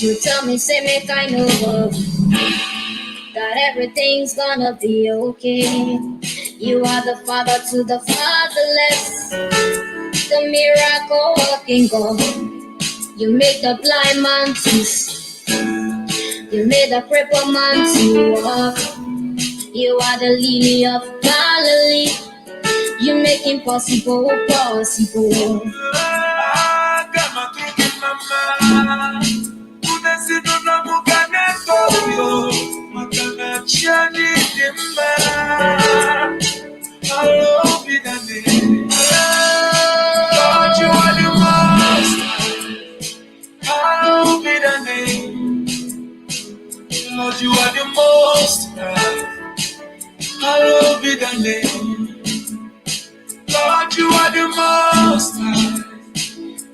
You tell me, say me kind of that everything's gonna be okay. You are the father to the fatherless, the miracle working God. You make the blind man to see. You made the crippled man to walk. You are the lily of Galilee. You make impossible possible. Lord, you are the most. Hallowed be the name. Lord, you are the most. Hallowed be the name. Lord, you are the most.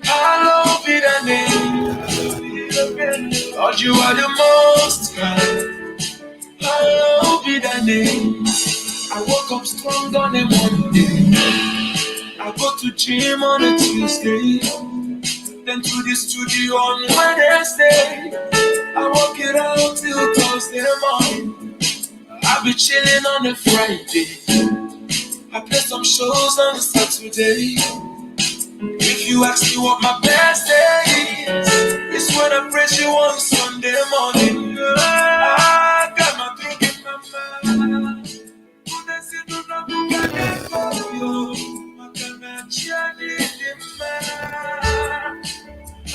Hallowed be the name. Lord, you are the most. Hallowed be the name. I woke up strong on a Monday. I go to gym on a Tuesday. Then to the studio on Wednesday. I work it out till Thursday morning. I be chilling on a Friday. I play some shows on a Saturday. If you ask me what my best day is, it's when I praise you on Sunday morning. I got my drink in my mind.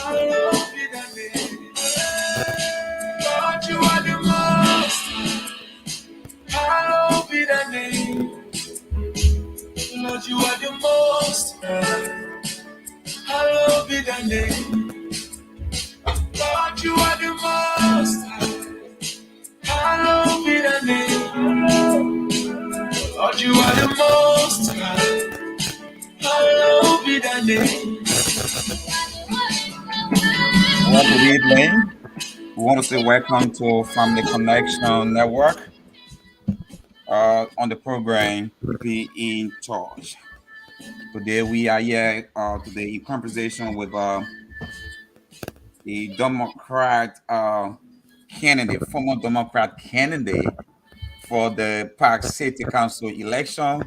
I love you, Lord, you are the most. Hallowed be thy name. Lord, you are the most. Hallowed be thy name. Lord, you are the most. Hallowed be thy name. Lord, you are the most. Hallowed be thy name. Well, good evening. We want to say welcome to Family Connection Network on the program Be in Touch. Today we are here today in conversation with the Democrat candidate, former Democrat candidate for the Park City Council election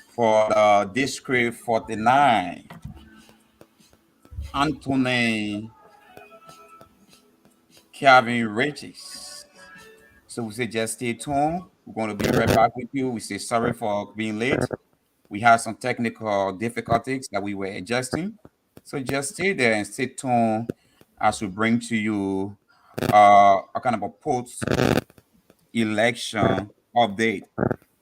for District 49, Anthony Kelvin Regis. So we say just stay tuned. We're going to be right back with you. We say sorry for being late. We had some technical difficulties that we were adjusting. So just stay there and stay tuned as we bring to you a kind of a post-election update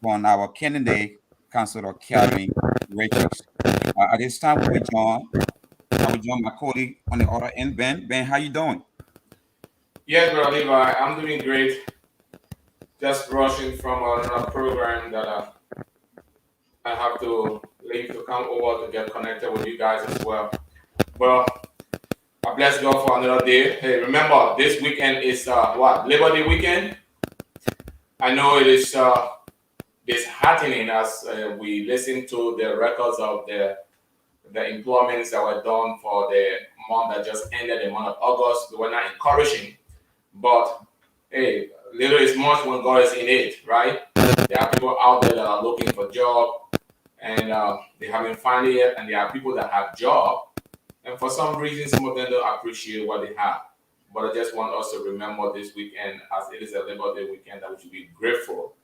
on our candidate, Councilor Kelvin Richards. At this time, I will join my colleague on the other end, Ben. Ben, how you doing? Yes, brother Levi, I'm doing great. Just rushing from another program that I have to leave to come over to get connected with you guys as well. Well, I bless God for another day. Hey, remember this weekend is what, Labor Day weekend. I know it is disheartening as we listen to the records of the employments that were done for the month that just ended, the month of August. They were not encouraging, but hey, little is much when God is in it, right? There are people out there that are looking for job and they haven't found it yet, and there are people that have job, and for some reason, some of them don't appreciate what they have. But I just want us to remember this weekend, as it is a Labor Day weekend, that we should be grateful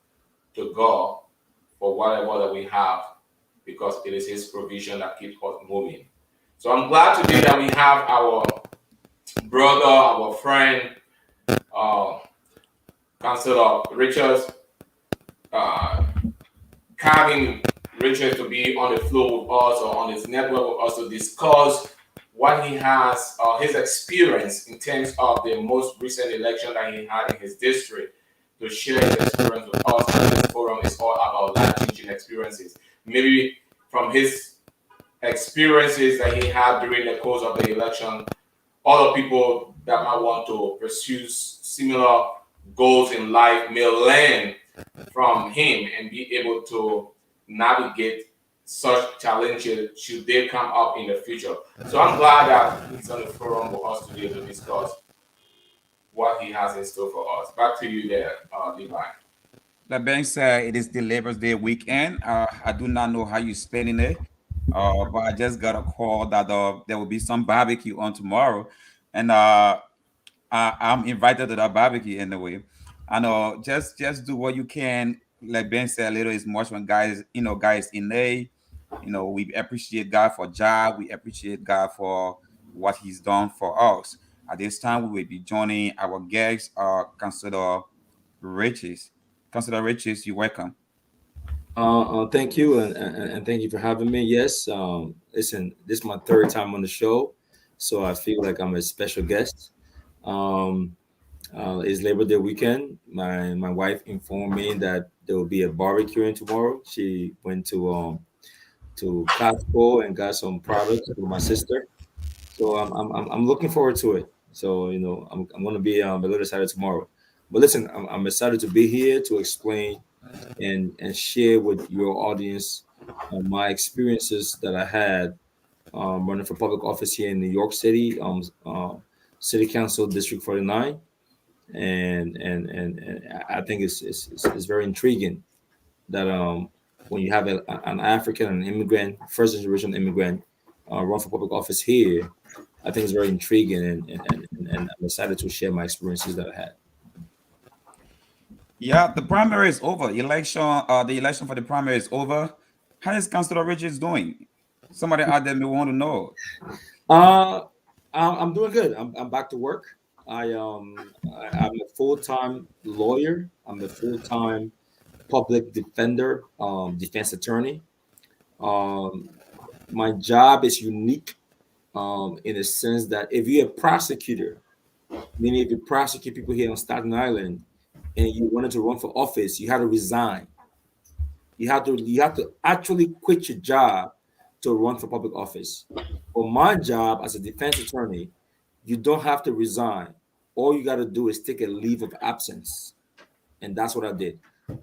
to God for whatever that we have, because it is His provision that keeps us moving. So I'm glad today that we have our brother, our friend, Councilor Richards, Calvin Richards, to be on the floor with us or on his network with us to discuss what he has, his experience in terms of the most recent election that he had in his district, to share his experience with us. And this forum is all about life-changing experiences. Maybe from his experiences that he had during the course of the election, other people that might want to pursue similar goals in life may learn from him and be able to navigate such challenges should they come up in the future. So I'm glad that he's on the forum with us today to discuss. what He has in store for us. Back to you there, Levi. That being said, it is the Labor Day weekend. I do not know how you spending it, but I just got a call that there will be some barbecue on tomorrow, and I'm invited to that barbecue anyway. I know just do what you can. Like Ben said, a little is much when guys, guys in a, we appreciate God for job. We appreciate God for what He's done for us. At this time, we will be joining our guests, Consider Riches. Consider Riches, you're welcome. Thank you, and thank you for having me. Yes, listen, this is my third time on the show, so I feel like I'm a special guest. Um, it's Labor Day weekend. My wife informed me that there will be a barbecuing tomorrow. She went to Costco and got some products for my sister. So I'm looking forward to it. So I'm going to be a little excited tomorrow. But listen, I'm excited to be here to explain and share with your audience my experiences that I had running for public office here in New York City, City Council District 49, and I think it's very intriguing that when you have an African, an immigrant, first generation immigrant, run for public office here, I think it's very intriguing, and I'm excited to share my experiences that I had. Yeah, the primary is over. The election for the primary is over. How is Councilor Richards doing? Somebody out there may want to know. Uh, I'm doing good. I'm back to work. I'm a full time lawyer. I'm a full time public defender, defense attorney. Um, my job is unique in the sense that if you're a prosecutor, meaning if you prosecute people here on Staten Island and you wanted to run for office, you had to resign. You have to actually quit your job to run for public office. For my job as a defense attorney, you don't have to resign. All you got to do is take a leave of absence. And that's what I did.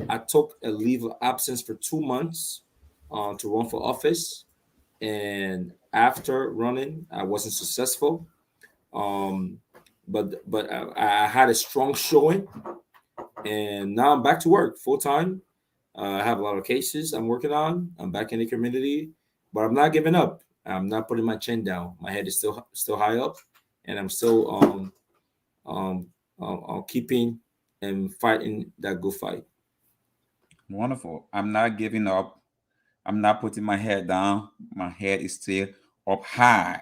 I took a leave of absence for 2 months to run for office. And after running, I wasn't successful. Um, but I had a strong showing, and now I'm back to work full time. I have a lot of cases I'm working on. I'm back in the community, but I'm not giving up. I'm not putting my chin down. My head is still high up, and I'm still um, keeping and fighting that good fight. Wonderful. I'm not giving up. I'm not putting my head down. My head is still up high,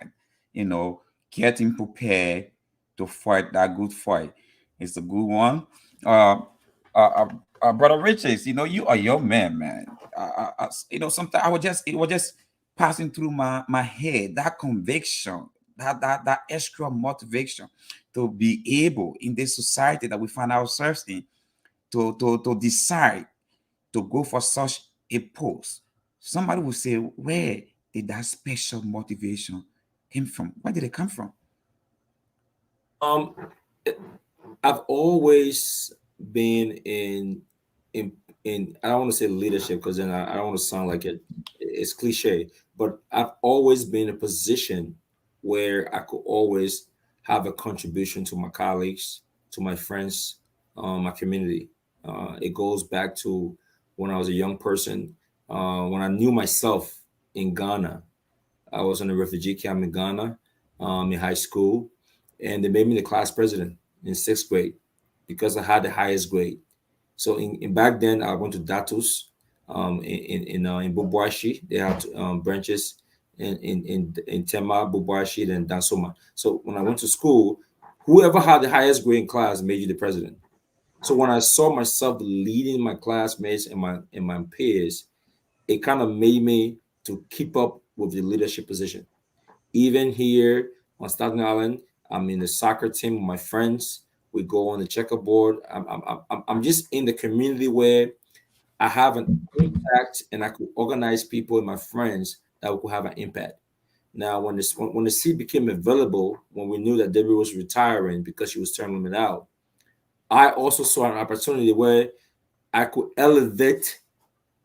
you know, getting prepared to fight that good fight. It's a good one. Uh, Brother Riches, you are your man, man. Sometimes it was just passing through my head, that conviction, that extra motivation to be able in this society that we find ourselves in to decide to go for such a post. Somebody will say, where did that special motivation came from? Where did it come from? Um, I've always been in in I don't want to say leadership because then I don't want to sound like it's cliche, but I've always been in a position where I could always have a contribution to my colleagues, to my friends, my community. It goes back to when I was a young person, when I knew myself in Ghana. I was in a refugee camp in Ghana in high school, and they made me the class president in sixth grade because I had the highest grade. So in back then, I went to Datus in Bubwashi. They have branches in Tema, Bubwashi, and Dansoma. So when I went to school, whoever had the highest grade in class made you the president. So when I saw myself leading my classmates and my peers, it kind of made me to keep up with the leadership position. Even here on Staten Island, I'm in the soccer team with my friends. We go on the checkerboard. I'm just in the community where I have an impact and I could organize people and my friends that could have an impact. Now, when the seat became available, when we knew that Debbie was retiring because she was turning it out, I also saw an opportunity where I could elevate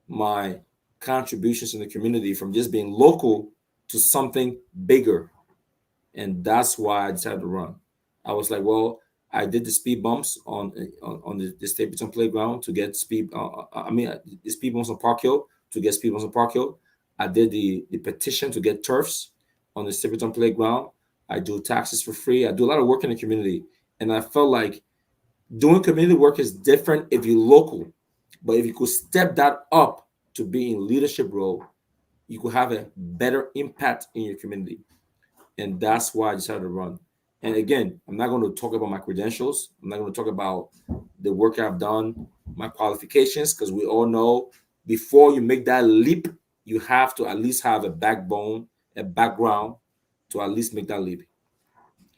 my contributions in the community from just being local to something bigger. And that's why I decided to run. I was like, well, I did the speed bumps on the Stapleton playground to get speed. The speed bumps on Park Hill to get speed bumps on Park Hill. I did the petition to get turfs on the Stapleton playground. I do taxes for free. I do a lot of work in the community, and I felt like doing community work is different if you're local, but if you could step that up to be in leadership role, you could have a better impact in your community. And that's why I decided to run. And again, I'm not going to talk about my credentials. I'm not going to talk about the work I've done, my qualifications, because we all know before you make that leap, you have to at least have a backbone, a background to at least make that leap.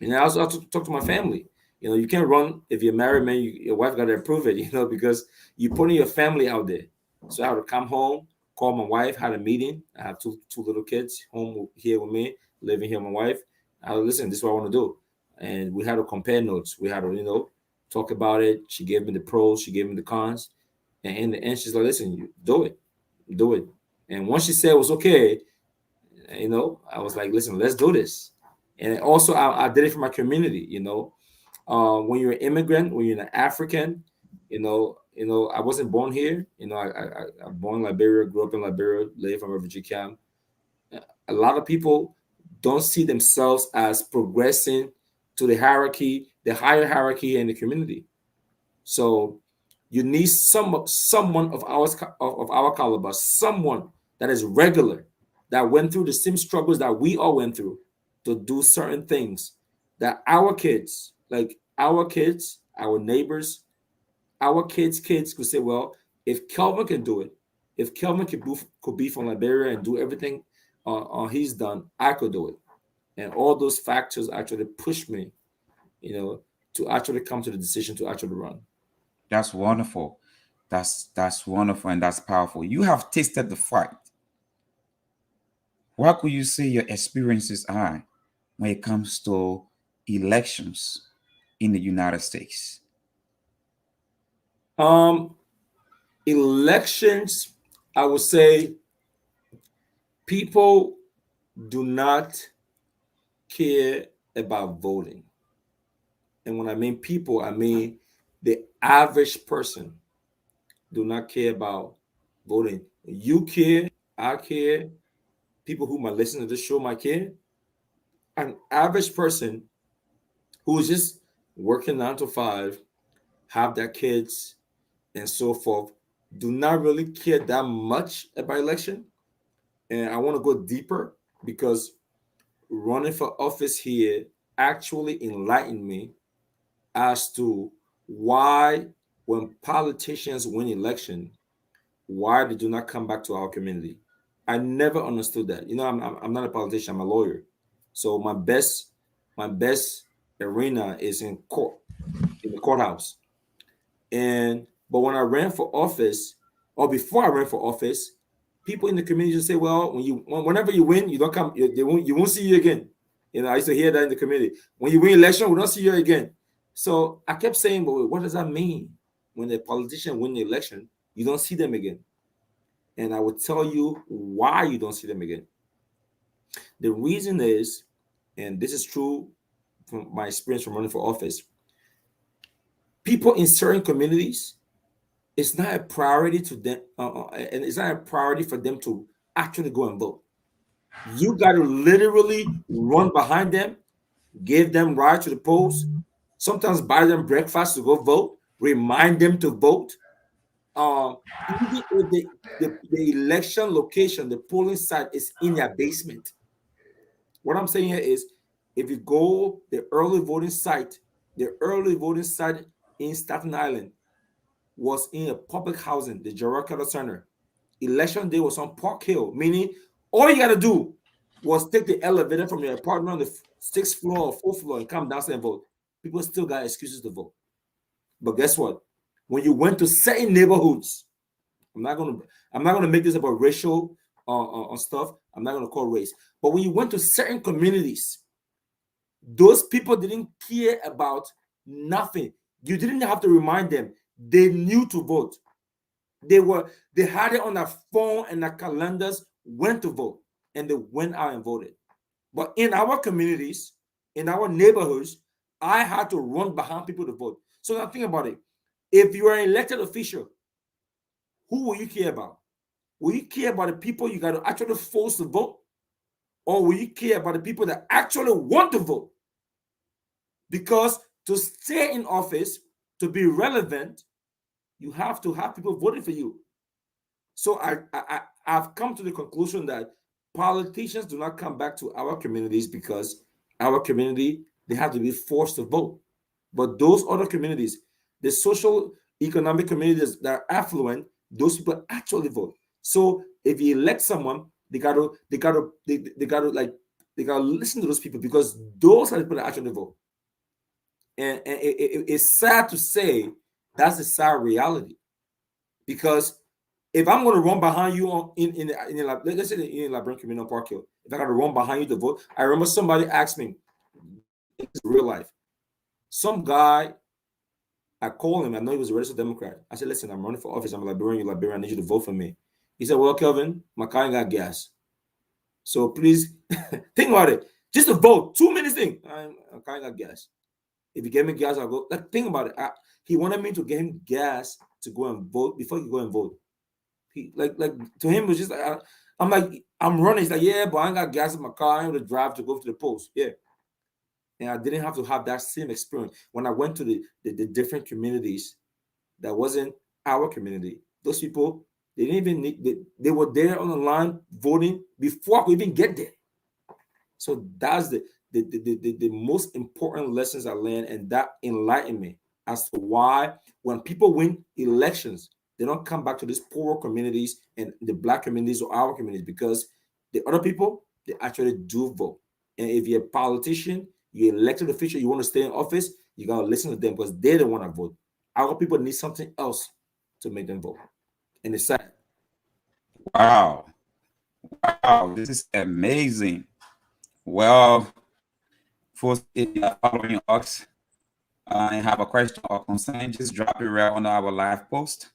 And I also have to talk to my family. You can't run if you're married, man. Your wife got to approve it, because you're putting your family out there. So I had to come home, call my wife, had a meeting. I have two little kids home here with me, living here with my wife. I was, listen, this is what I want to do. And we had to compare notes. We had to, talk about it. She gave me the pros, she gave me the cons. And in the end, she's like, listen, you do it. Do it. And once she said it was okay, I was like, listen, let's do this. And also, I did it for my community. When you're an immigrant, when you're an African, I wasn't born here. I'm born in Liberia, grew up in Liberia, lived from a refugee camp. A lot of people don't see themselves as progressing to the hierarchy, the higher hierarchy in the community. So you need someone of our caliber, someone that is regular, that went through the same struggles that we all went through, to do certain things that our kids, our neighbors, our kids could say, well, if Kelvin can do it, if Kelvin could be from Liberia and do everything he's done, I could do it. And all those factors actually pushed me, to actually come to the decision to actually run. That's wonderful. That's wonderful and that's powerful. You have tasted the fight. What could you say your experiences are when it comes to elections in the United States? Elections, I would say people do not care about voting. And when I mean people, I mean the average person do not care about voting. You care, I care, people who might listen to this show might care. An average person who is just working 9 to 5, have their kids and so forth, do not really care that much about election. And I want to go deeper because running for office here actually enlightened me as to why, when politicians win election, why they do not come back to our community. I never understood that. I'm not a politician. I'm a lawyer. So my best arena is in court, in the courthouse. But when I ran for office, or before I ran for office, people in the community just say, "Well, whenever you win, you don't come. You won't see you again." I used to hear that in the community. When you win election, we don't see you again. So I kept saying, "But wait, what does that mean? When a politician win the election, you don't see them again." And I will tell you why you don't see them again. The reason is, and this is true from my experience from running for office, people in certain communities, it's not a priority to them, and it's not a priority for them to actually go and vote. You got to literally run behind them, give them right to the polls, sometimes buy them breakfast to go vote, remind them to vote. Even if the election location, the polling site is in their basement. What I'm saying here is, if you go the early voting site in Staten Island was in a public housing, the Gerard Keller Center. Election day was on Park Hill, meaning all you got to do was take the elevator from your apartment on the 6th floor or 4th floor and come downstairs and vote. People still got excuses to vote. But guess what? When you went to certain neighborhoods, I'm not gonna make this about racial stuff. I'm not gonna call race. But when you went to certain communities, those people didn't care about nothing. You didn't have to remind them. They knew to vote. They had it on their phone and their calendars when to vote, and they went out and voted. But in our communities, in our neighborhoods, I had to run behind people to vote. So now think about it. If you are an elected official, who will you care about? Will you care about the people you got to actually force to vote? Or will you care about the people that actually want to vote? Because to stay in office, to be relevant, you have to have people voting for you. So I've come to the conclusion that politicians do not come back to our communities because our community, they have to be forced to vote. But those other communities, the social economic communities that are affluent, those people actually vote. So if you elect someone, they gotta listen to those people because those are the people that actually vote. And it's sad to say that's a sad reality because if I'm going to run behind you let's say in LeBron Communal Park Hill, if I got to run behind you to vote, I remember somebody asked me, this is real life. Some guy, I called him. I know he was a registered Democrat. I said, "Listen, I'm running for office. I'm a Liberian. You're Liberian. I need you to vote for me." He said, "Well, Kelvin, my car ain't got gas, so please think about it. Just to vote, 2 minutes thing. My car ain't got gas. If you give me gas, I'll go." Like, think about it. He wanted me to get him gas to go and vote before he go and vote. He like to him it was just like I'm like I'm running. He's like, "Yeah, but I ain't got gas in my car. I ain't able to drive to go to the post." Yeah, and I didn't have to have that same experience when I went to the different communities that wasn't our community. Those people, they didn't even need they were there on the line voting before I could even get there. So that's the most important lessons I learned, and that enlightened me as to why when people win elections, they don't come back to these poorer communities and the black communities or our communities because the other people they actually do vote. And if you're a politician, you're elected official, you want to stay in office, you gotta listen to them because they're the one that vote. Our people need something else to make them vote. And it's sad. Wow. Wow. This is amazing. Well, first, if you are following us and have a question or concern, just drop it right on our live post.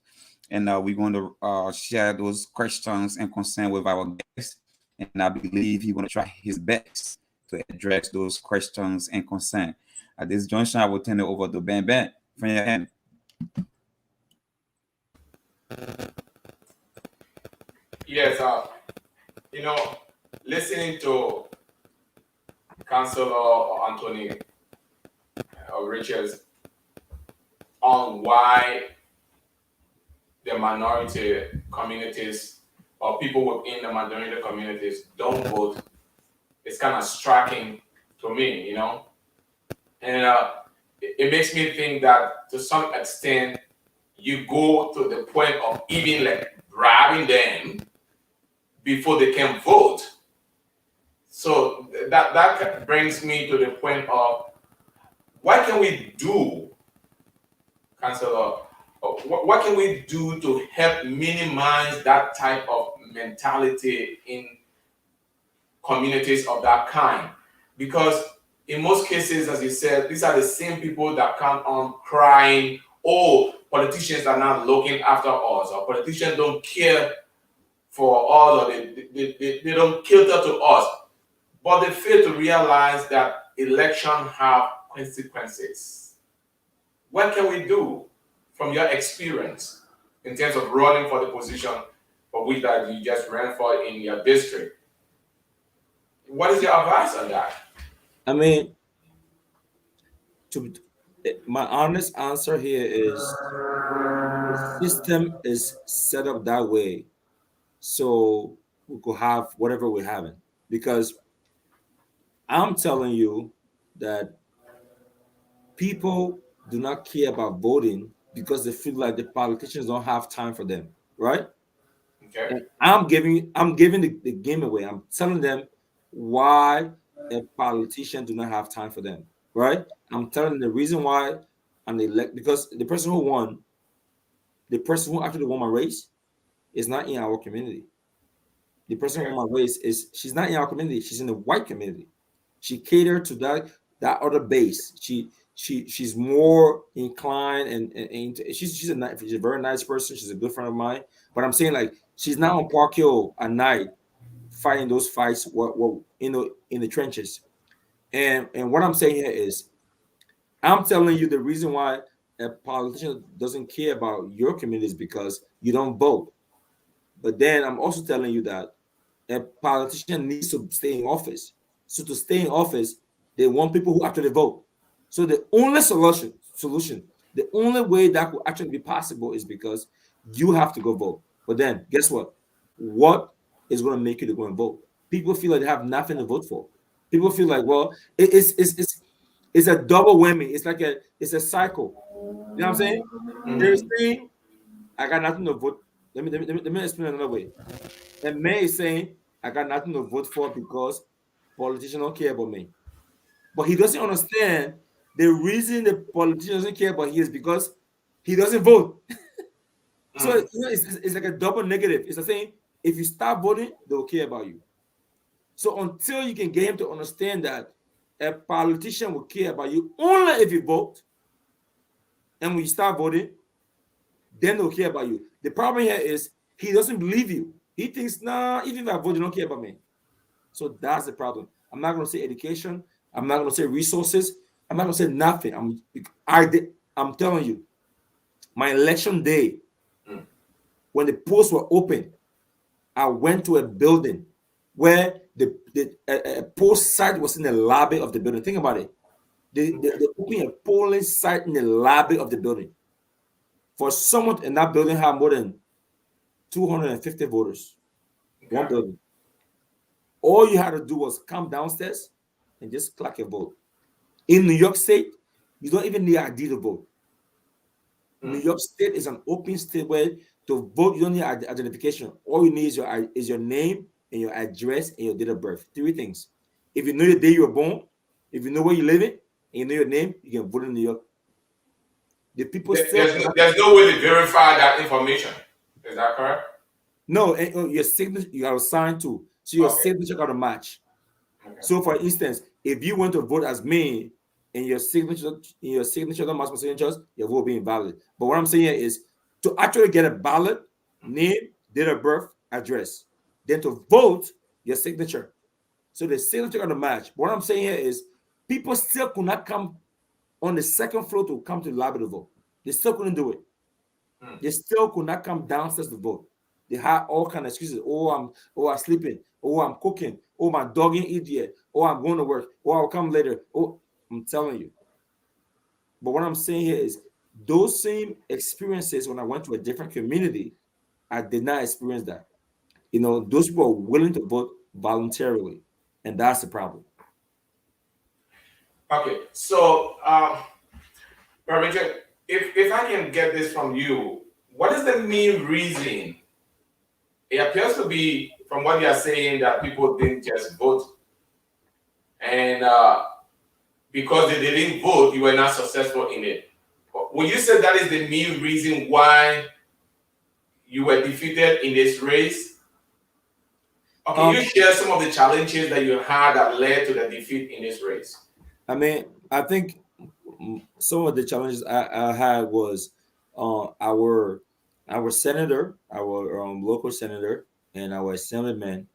And we're going to share those questions and concern with our guest. And I believe he's going to try his best to address those questions and concern. At this junction, I will turn it over to Ben Ben from your end. Yes, you know, listening to Councilor Anthony Richards on why the minority communities or people within the minority communities don't vote, it's kind of striking to me, and it makes me think that to some extent you go to the point of even like bribing them before they can vote. So that brings me to the point of what can we do, Councillor? What can we do to help minimize that type of mentality in communities of that kind? Because in most cases, as you said, these are the same people that come on crying, "Oh, politicians are not looking after us," or "Politicians don't care for us," or they don't cater to us. But they fail to realize that elections have consequences. What can we do from your experience in terms of running for the position for which that you just ran for in your district? What is your advice on that? I mean, to my honest answer here is the system is set up that way so we could have whatever we're having. Because I'm telling you that people do not care about voting because they feel like the politicians don't have time for them, right? Okay. And I'm giving the game away. I'm telling them why a politician do not have time for them, right? I'm telling them the reason why I'm elect because the person who actually won my race is not in our community. The person who Okay. won my race is she's not in our community. She's in the white community. She catered to that other base. She's more inclined and she's a very nice person. She's a good friend of mine. But I'm saying like she's not on Park Hill at night fighting those fights what in the trenches. And what I'm saying here is I'm telling you the reason why a politician doesn't care about your community is because you don't vote. But then I'm also telling you that a politician needs to stay in office. So to stay in office, they want people who actually vote. So the only solution, the only way that could actually be possible is because you have to go vote. But then guess what? What is going to make you to go and vote? People feel like they have nothing to vote for. People feel like, well, it's a double whammy. It's a cycle. You know what I'm saying? They're Mm. saying I got nothing to vote. Let me explain another way. And May is saying, I got nothing to vote for because politicians don't care about me. But he doesn't understand the reason the politician doesn't care about him is because he doesn't vote. So Mm. it's like a double negative. It's like saying, if you stop voting, they will care about you. So until you can get him to understand that a politician will care about you only if you vote, and when you start voting, then they'll care about you. The problem here is he doesn't believe you. He thinks, nah, even if I vote, you don't care about me. So that's the problem. I'm not going to say education. I'm not going to say resources. I'm not going to say nothing. I'm telling you, my election day, Mm. when the polls were open, I went to a building where a poll site was in the lobby of the building. Think about it. They opened a polling site in the lobby of the building. For someone in that building had more than 250 voters. One Okay. building. All you had to do was come downstairs and just click your vote. In New York State, you don't even need ID to vote. New Mm. York State is an open state where to vote you don't need identification. All you need is your name and your address and your date of birth. Three things. If you know the day you were born, if you know where you live in, and you know your name, you can vote in New York. The people still cannot. There's no way to verify that information. Is that correct? No, your signature you are assigned to, so your Okay. signature got to match. Okay. So, for instance, if you want to vote as me and your signature don't match my signatures, your vote will be invalid. But what I'm saying here is to actually get a ballot, name, date of birth, address. Then to vote, your signature. So the signature got to match. What I'm saying here is people still could not come on the second floor to come to the lobby to vote. They still couldn't do it. Mm. They still could not come downstairs to vote. They had all kind of excuses. I'm sleeping. Oh, I'm cooking. Oh, my dog ain't eat yet. Oh, I'm going to work. Oh, I'll come later. Oh, I'm telling you. But what I'm saying here is those same experiences when I went to a different community, I did not experience that. Those people are willing to vote voluntarily, and that's the problem. Okay. So, Remington, if I can get this from you, what is the main reason? It appears to be, from what you are saying, that people didn't just vote, and because they didn't vote, you were not successful in it. Would you say that is the main reason why you were defeated in this race? Or can Um, you share some of the challenges that you had that led to the defeat in this race? I mean, I think some of the challenges I had was our senator, our local senator, and our assemblyman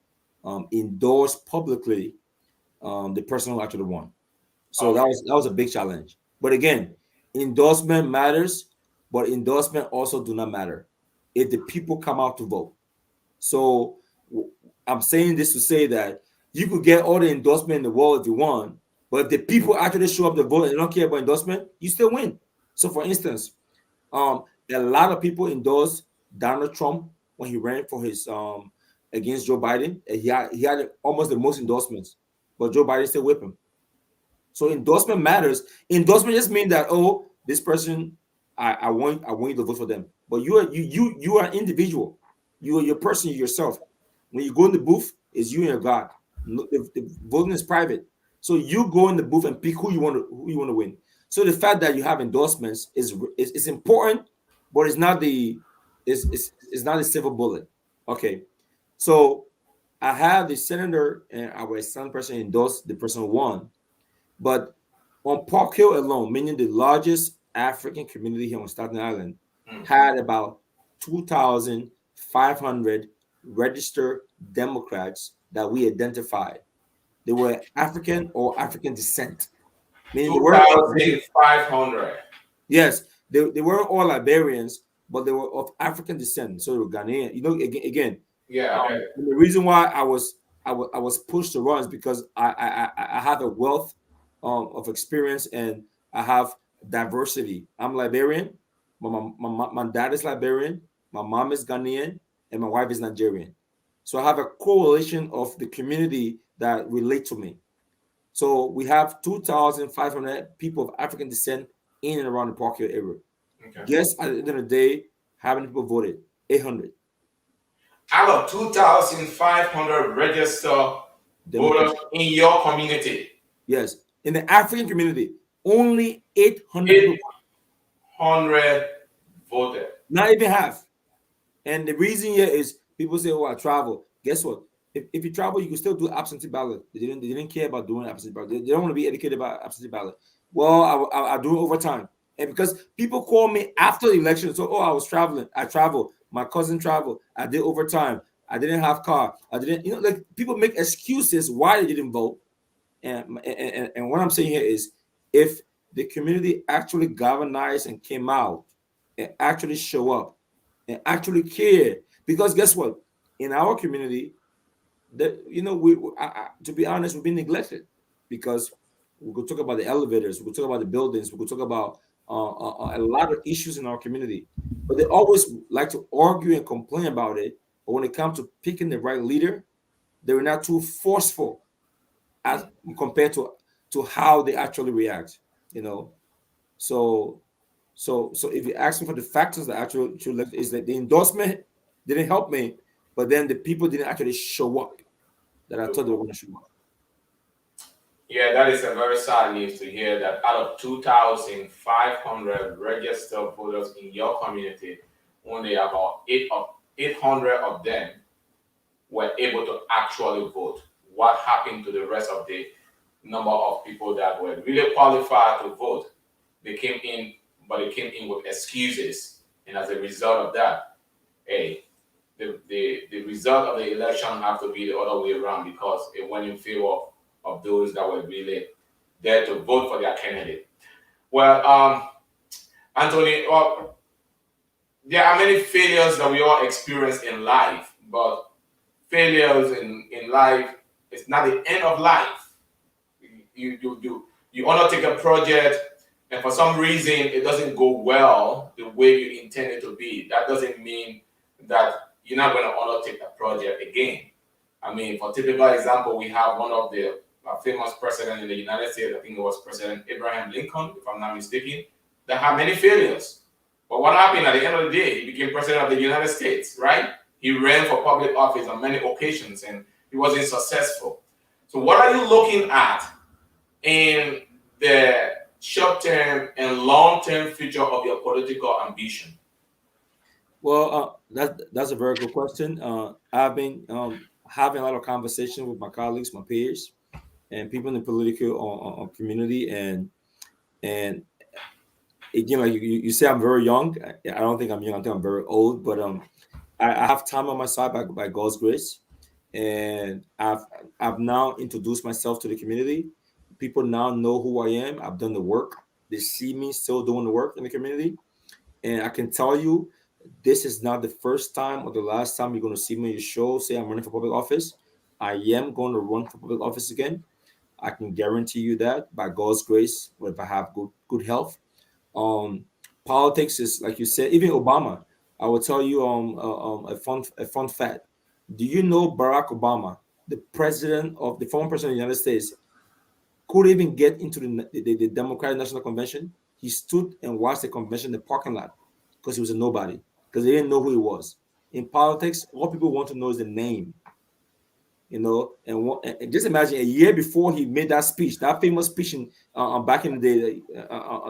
endorsed publicly the person who actually won. So that Okay. was a big challenge. But again, endorsement matters, but endorsement also do not matter if the people come out to vote. So I'm saying this to say that you could get all the endorsement in the world if you want, but if the people actually show up to vote and they don't care about endorsement, you still win. So for instance, a lot of people endorsed Donald Trump when he ran for his against Joe Biden. And he had almost the most endorsements, but Joe Biden still whipped him. So endorsement matters. Endorsement just means that, oh, this person, I want you to vote for them. But you are an individual. You are your person yourself. When you go in the booth, it's you and your God. The voting is private. So you go in the booth and pick who you want to win. So the fact that you have endorsements is important, but it's not a silver bullet. Okay. So I have the senator and our Senate person endorse the person who won. But on Park Hill alone, meaning the largest African community here on Staten Island, Mm. had about 2,500 registered Democrats that we identified. They were African or African descent. meaning they weren't all Liberians. 2,500. Yes, they weren't all Liberians, but they were of African descent, so they were Ghanaian. You know, again, Yeah, I get it. and the reason why I was pushed to run is because I have a wealth of experience, and I have diversity. I'm Liberian. My dad is Liberian. My mom is Ghanaian, and my wife is Nigerian. So I have a correlation of the community that relate to me. So we have 2,500 people of African descent in and around the Park Hill area. Okay. Guess at the end of the day, how many people voted? 800 Out of 2,500 registered voters Democrats. in your community, Yes. In the African community, only 800 people, 800 voted. not even half. And the reason here is people say, oh, I travel. Guess what? If you travel, you can still do absentee ballot. They didn't care about doing absentee ballot. They don't want to be educated about absentee ballot. Well, I do it over time. And because people call me after the election, so, oh, I was traveling. I traveled. My cousin traveled. I did overtime. I didn't have car. I didn't, like people make excuses why they didn't vote. And what I'm saying here is if the community actually galvanized and came out and actually show up and actually care, because guess what? In our community, that to be honest, we've been neglected because we could talk about the elevators, we could talk about the buildings, we could talk about a lot of issues in our community, but they always like to argue and complain about it. But when it comes to picking the right leader, they're not too forceful as compared to how they actually react. You know, so so if you ask me for the factors that actually left is that the endorsement didn't help me, but then the people didn't actually show up that I thought they were going to show up. Yeah, that is a very sad news to hear that out of 2,500 registered voters in your community, only about 800 of them were able to actually vote. What happened to the rest of the number of people that were really qualified to vote? They came in, but they came in with excuses. And as a result of that, hey, the result of the election have to be the other way around because it went in favor of those that were really there to vote for their candidate. Well, Anthony, there are many failures that we all experience in life, but failures in life is not the end of life. You undertake a project, and for some reason it doesn't go well the way you intend it to be. That doesn't mean that you're not going to undertake the project again. I mean, for typical example, we have one of the famous president in the United States. I think it was President Abraham Lincoln, if I'm not mistaken, that had many failures. But what happened at the end of the day? He became president of the United States, right? He ran for public office on many occasions, and he wasn't successful. So, what are you looking at in the short-term and long-term future of your political ambition? Well, that's a very good question. I've been having a lot of conversation with my colleagues, my peers, and people in the political community, and again, like you say, I'm very young. I don't think I'm young. I think I'm very old, but I have time on my side by God's grace, and I've now introduced myself to the community. People now know who I am. I've done the work. They see me still doing the work in the community, and I can tell you, this is not the first time or the last time you're going to see me in your show say I'm running for public office. I am going to run for public office again. I can guarantee you that by God's grace, if I have good health. Um, Politics is like you said. Even Obama, I will tell you a fun fact. Do you know Barack Obama, the former president of the United States, couldn't even get into the Democratic National Convention? He stood and watched the convention in the parking lot because he was a nobody, because they didn't know who he was. In politics, all people want to know is the name, and just imagine a year before he made that speech, that famous speech back in the day,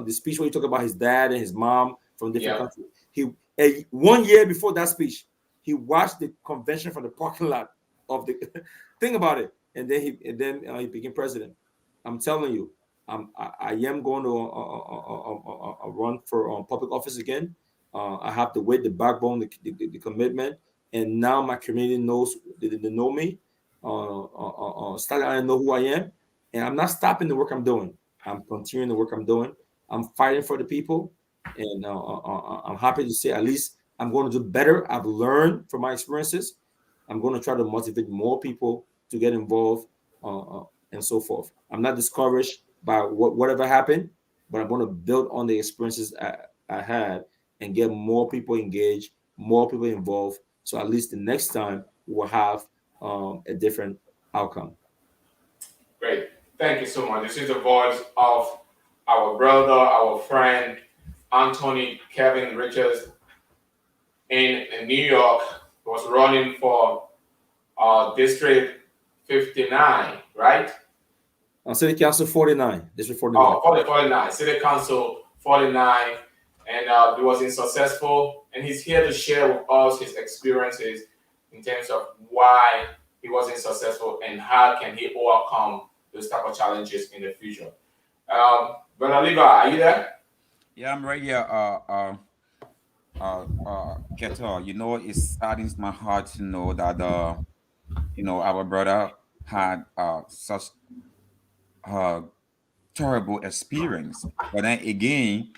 the speech where he talked about his dad and his mom from different Yeah. countries. 1 year before that speech, he watched the convention from the parking lot of the. Think about it, and then he became president. I'm telling you, I am going to run for public office again. I have the weight, the backbone, the commitment, and now my community knows they know me. Starting to know who I am, and I'm not stopping the work I'm doing. I'm continuing the work I'm doing. I'm fighting for the people, and I'm happy to say at least I'm going to do better. I've learned from my experiences. I'm going to try to motivate more people to get involved, and so forth. I'm not discouraged by whatever happened, but I'm going to build on the experiences I had and get more people engaged, more people involved. So at least the next time we'll have a different outcome. Great. Thank you so much. This is the voice of our brother, our friend, Anthony Kevin Richards in New York. Was running for District 59, right? City Council 49, District 49. Oh, 49, City Council 49, and he was unsuccessful. And he's here to share with us his experiences in terms of why he wasn't successful and how can he overcome those type of challenges in the future. Brother Levi, are you there? Yeah, I'm right here. Keto, it saddens my heart to know that our brother had such uh terrible experience. But then again,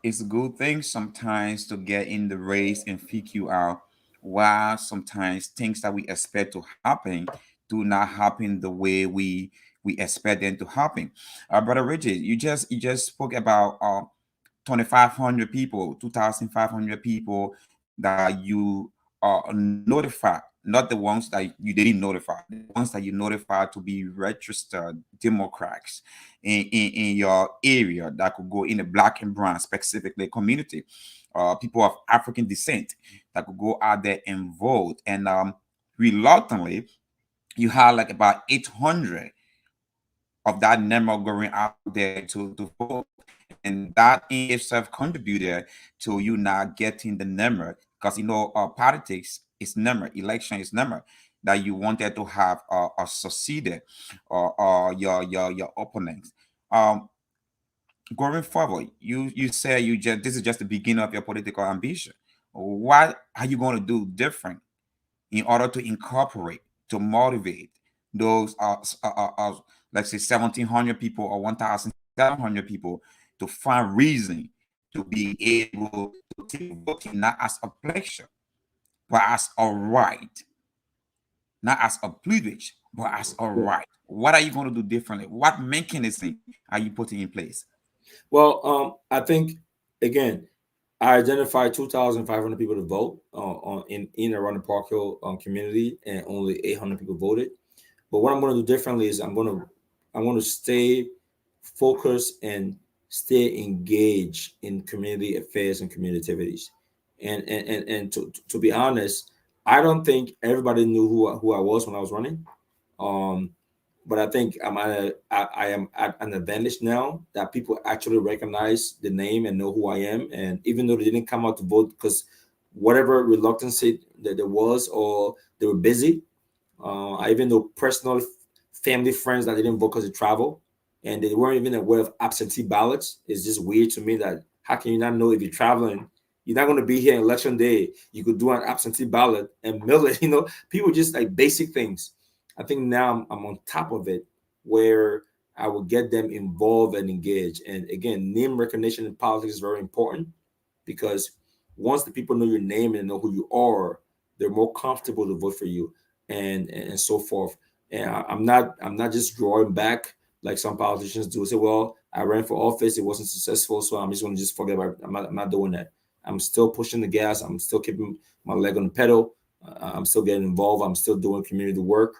it's a good thing sometimes to get in the race and figure out why sometimes things that we expect to happen do not happen the way we expect them to happen. Brother Richard, you just spoke about 2,500 people, 2,500 people that you notified, not the ones that you didn't notify, the ones that you notified to be registered Democrats in your area that could go in the black and brown, specifically community, people of African descent that could go out there and vote. And reluctantly, you had like about 800 of that number going out there to vote. And that in itself contributed to you not getting the number because politics is number, election is number that you wanted to have succeeded or your opponents. Um, Going forward, you say you just this is just the beginning of your political ambition. What are you going to do different in order to incorporate, to motivate those, let's say, 1,700 people or 1,700 people to find reason to be able to take voting not as a pleasure, but as a right, not as a privilege, but as a right. What are you going to do differently? What mechanism are you putting in place? Well, I think again, I identified 2,500 people to vote in around the Park Hill community, and only 800 people voted. But what I'm going to do differently is I'm going to stay focused and stay engaged in community affairs and community activities. And to be honest, I don't think everybody knew who I was when I was running. Um, but I think I am at an advantage now that people actually recognize the name and know who I am. And even though they didn't come out to vote because whatever reluctance that there was, or they were busy, I even know personal family friends that didn't vote because they travel and they weren't even aware of absentee ballots. It's just weird to me that how can you not know if you're traveling? You're not going to be here on election day. You could do an absentee ballot and mail it. People just like basic things. I think now I'm on top of it where I will get them involved and engaged. And again, name recognition in politics is very important because once the people know your name and know who you are, they're more comfortable to vote for you and so forth. And I'm not just drawing back like some politicians do. Say, well, I ran for office, it wasn't successful, so I'm just going to just forget about it. I'm not doing that. I'm still pushing the gas. I'm still keeping my leg on the pedal. I'm still getting involved. I'm still doing community work.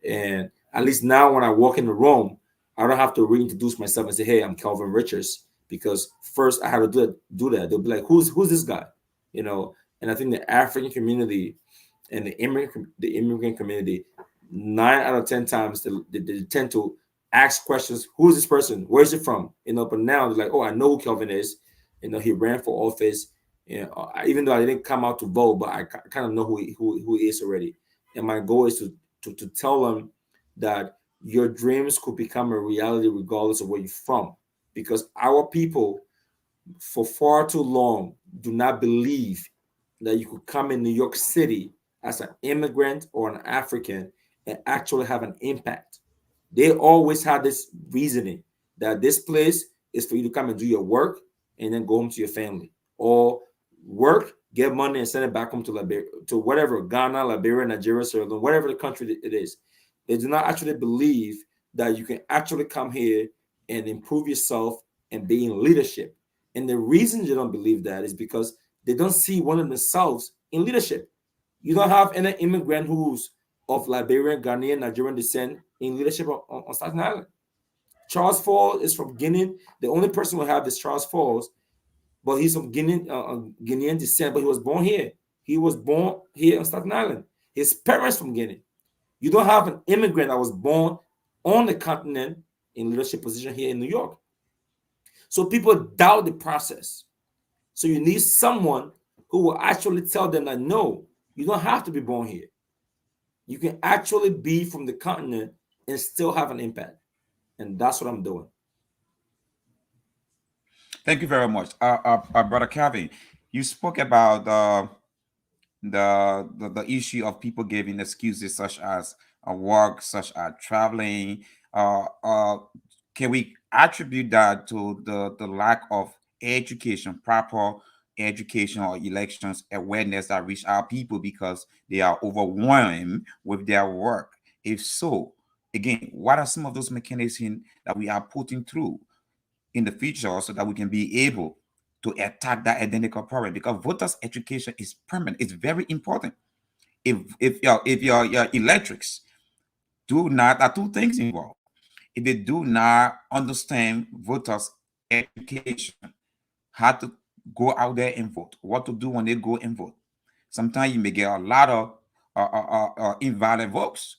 And at least now, when I walk in the room, I don't have to reintroduce myself and say, "Hey, I'm Kelvin Richards," because first I had to do that. They'll be like, "Who's this guy?" And I think the African community and the immigrant community, 9 out of 10 times they tend to ask questions. Who is this person? Where's it from? But now they're like, oh, I know who Kelvin is. He ran for office. Even though I didn't come out to vote, but I kind of know who he is already. And my goal is to tell them that your dreams could become a reality regardless of where you're from, because our people for far too long do not believe that you could come in New York City as an immigrant or an African and actually have an impact. They always had this reasoning. that this place is for you to come and do your work and then go home to your family, or work, get money, and send it back home to Liberia, to whatever, Ghana, Liberia, Nigeria, Sierra Leone, whatever the country it is. They do not actually believe that you can actually come here and improve yourself and be in leadership. And the reason they don't believe that is because they don't see one of themselves in leadership. You don't have any immigrant who's of Liberian, Ghanaian, Nigerian descent in leadership on Staten Island. Charles Fall is from Guinea. The only person we have is Charles Falls, but he's from Guinean descent, but he was born here. He was born here on Staten Island. His parents from Guinea. You don't have an immigrant that was born on the continent in leadership position here in New York. So people doubt the process. So you need someone who will actually tell them that no, you don't have to be born here. You can actually be from the continent and still have an impact. And that's what I'm doing. Thank you very much, brother Kelvin. You spoke about the issue of people giving excuses such as work, such as traveling. Can we attribute that to the lack of education, proper education or elections awareness that reach our people because they are overwhelmed with their work? If so, again, what are some of those mechanisms that we are putting through in the future so that we can be able to attack that identical problem? Because voters education is permanent, it's very important. If your electrics do not, are two things involved. If they do not understand voters education, how to go out there and vote, what to do when they go and vote, sometimes you may get a lot of invalid votes.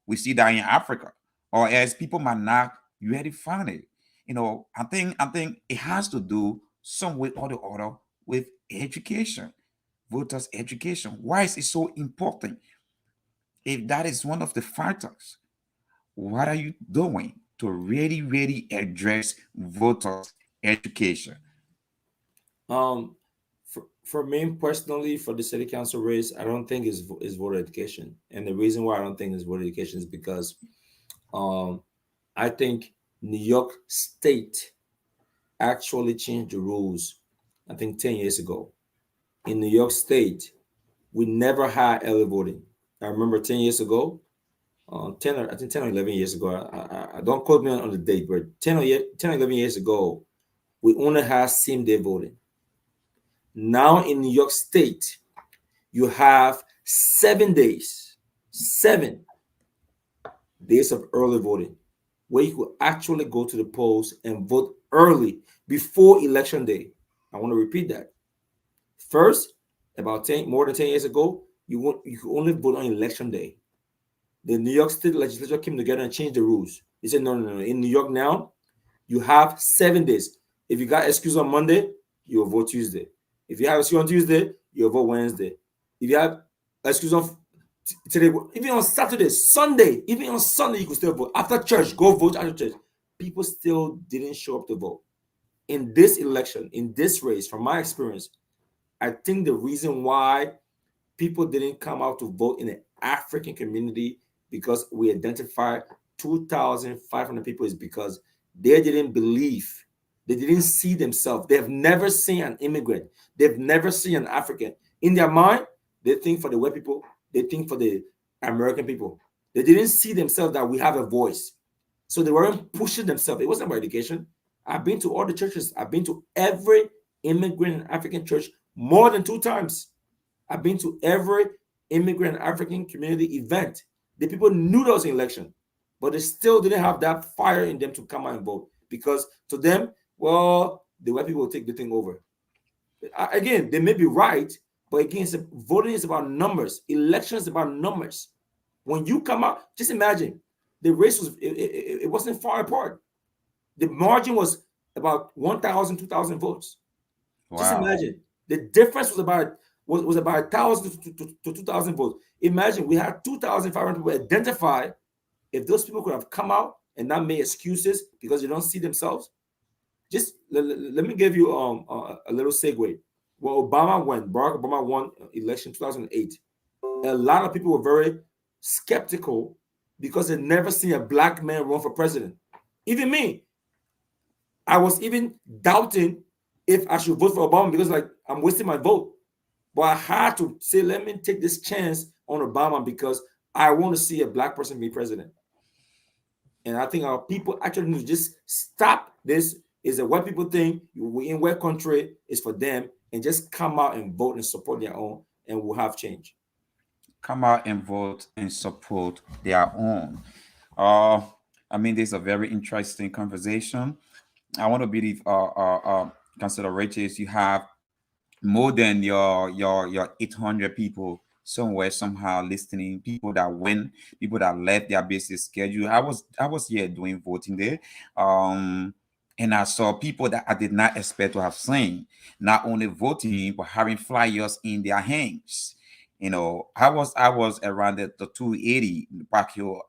We see that in Africa, or as people might not really find it. I think it has to do some way or the other with education, voters' education. Why is it so important? If that is one of the factors, what are you doing to really, really address voters' education? Um, for me personally, for the city council race, I don't think is voter education, and the reason why I don't think it's voter education is because um, I think New York State actually changed the rules. I think 10 years ago. In New York State, we never had early voting. I remember 10 years ago, 10 or 11 years ago. I don't quote me on the date, but 10 or 11 years ago, we only had same day voting. Now in New York State, you have 7 days, 7 days of early voting, where you could actually go to the polls and vote early before election day. I want to repeat that. First, about 10 more than 10 years ago, you could only vote on election day. The New York State legislature came together and changed the rules. They said, no, no, no. In New York now, you have 7 days. If you got excuse on Monday, you'll vote Tuesday. If you have excuse on Tuesday, you'll vote Wednesday. If you have excuse on today, even on Saturday, Sunday, even on Sunday, you could still vote. After church, go vote after church. People still didn't show up to vote. In this election, in this race, from my experience, I think the reason why people didn't come out to vote in the African community, because we identified 2,500 people, is because they didn't believe, they didn't see themselves. They have never seen an immigrant, they've never seen an African. In their mind, they think for the white people, they think for the American people. They didn't see themselves that we have a voice. So they weren't pushing themselves. It wasn't about education. I've been to all the churches, I've been to every immigrant and African church more than 2 times. I've been to every immigrant African community event. The people knew there was an election, but they still didn't have that fire in them to come out and vote, because to them, well, the white people will take the thing over. Again, they may be right, but again, voting is about numbers. Election is about numbers. When you come out, just imagine the race it wasn't far apart. The margin was about 1,000, 2,000 votes. Just Wow. imagine the difference was about 1,000 to 2,000 votes. Imagine we had 2,500 people identify. If those people could have come out and not made excuses because they don't see themselves, just let me give you a little segue. When Barack Obama won election 2008, a lot of people were very skeptical because they'd never seen a black man run for president. Even me, I was even doubting if I should vote for Obama because like I'm wasting my vote. But I had to say, let me take this chance on Obama because I want to see a black person be president. And I think our people actually need to just stop this. Is a white people thing. We in white country is for them, and just come out and vote and support their own, and we'll have change. Come out and vote and support their own. Uh, I mean, this is a very interesting conversation. I want to believe, consider riches. You have more than your 800 people somewhere somehow listening, people that win, people that left their busy schedule. I was here doing voting there, um and I saw people that I did not expect to have seen, not only voting but having flyers in their hands. I was around the 280 Park Hill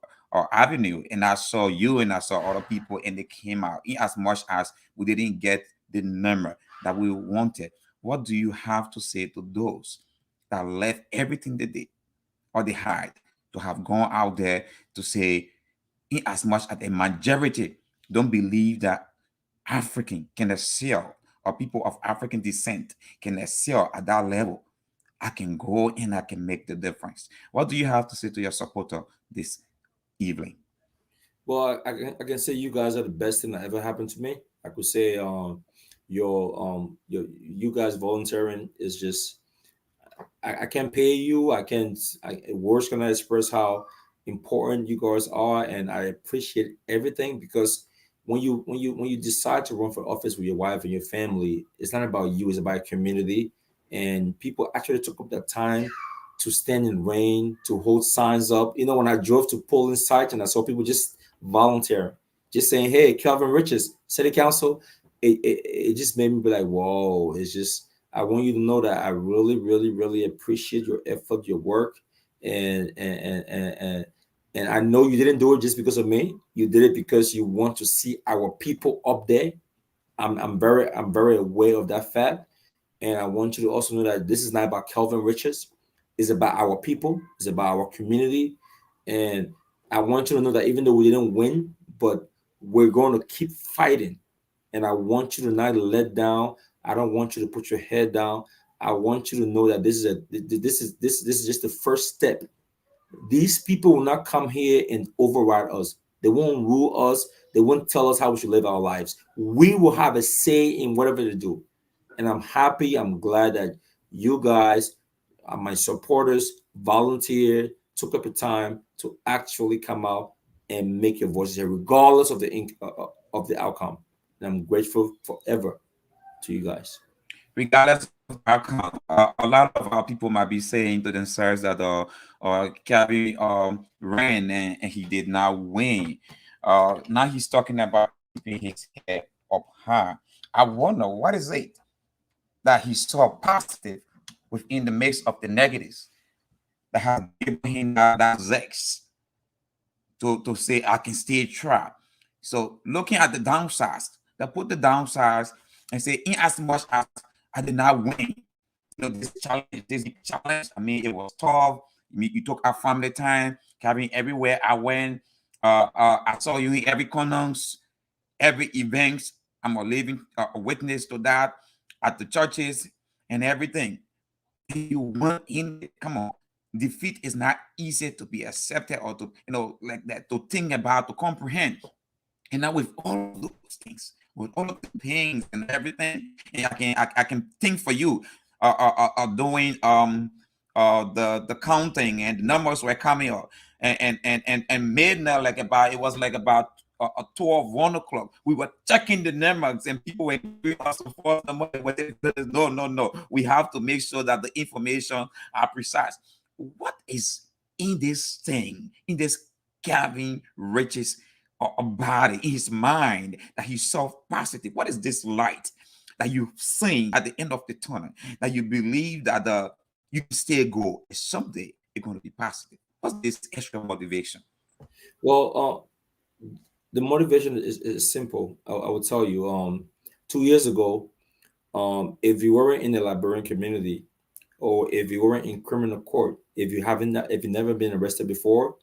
Avenue, and I saw you and I saw other people, and they came out. In as much as we didn't get the number that we wanted, what do you have to say to those that left everything they did or they had to have gone out there to say, in as much as a majority don't believe that African can excel or people of African descent can excel at that level, I can go and I can make the difference. What do you have to say to your supporter this evening? Well, I can say you guys are the best thing that ever happened to me. I could say your you guys volunteering is just I can't pay you. Words cannot express how important you guys are, and I appreciate everything because when you decide to run for office with your wife and your family, it's not about you. It's about community, and people actually took up that time to stand in rain, to hold signs up. When I drove to polling site and I saw people just volunteer, just saying, "Hey, Kelvin Riches, City Council," it just made me be like, "Whoa!" It's just I want you to know that I really, really, really appreciate your effort, your work, and and I know you didn't do it just because of me. You did it because you want to see our people up there. I'm very aware of that fact, and I want you to also know that this is not about Kelvin Riches. It's about our people. It's about our community, and I want you to know that even though we didn't win, but we're going to keep fighting, and I want you to not let down. I don't want you to put your head down. I want you to know that this is just the first step. These people will not come here and override us. They won't rule us. They won't tell us how we should live our lives. We will have a say in whatever they do. And I'm happy, I'm glad that you guys, my supporters, volunteered, took up the time to actually come out and make your voices heard, regardless of of the outcome. And I'm grateful forever to you guys. Regardless of the outcome, a lot of our people might be saying to themselves that Kevin ran and he did not win. Now he's talking about keeping his head up high. I wonder what is it that he saw positive within the mix of the negatives that has given him that zest to say I can still try. So looking at the downsides, that put the downsides and say, in as much as I did not win, this challenge. I mean, it was tough. You took our family time, Kevin. Everywhere I went, I saw you in every corners, every event. I'm a living witness to that at the churches and everything. And you went in it. Come on, defeat is not easy to be accepted or to like that to think about to comprehend. And now with all of those things, with all of the things and everything, and I can think for you, doing the counting and the numbers were coming up, and midnight like about it was like about a 12 1 o'clock. We were checking the numbers and people were giving us a false number. No, no, no. We have to make sure that the information are precise. What is in this thing, in this Gavin Riches a body in his mind that he's so positive? What is this light that you've seen at the end of the tunnel that you believe that you can still go and someday you're going to be positive? What's this extra motivation? Well, the motivation is simple. I will tell you. 2 years ago, if you weren't in the Liberian community, or if you weren't in criminal court, if you never been arrested before,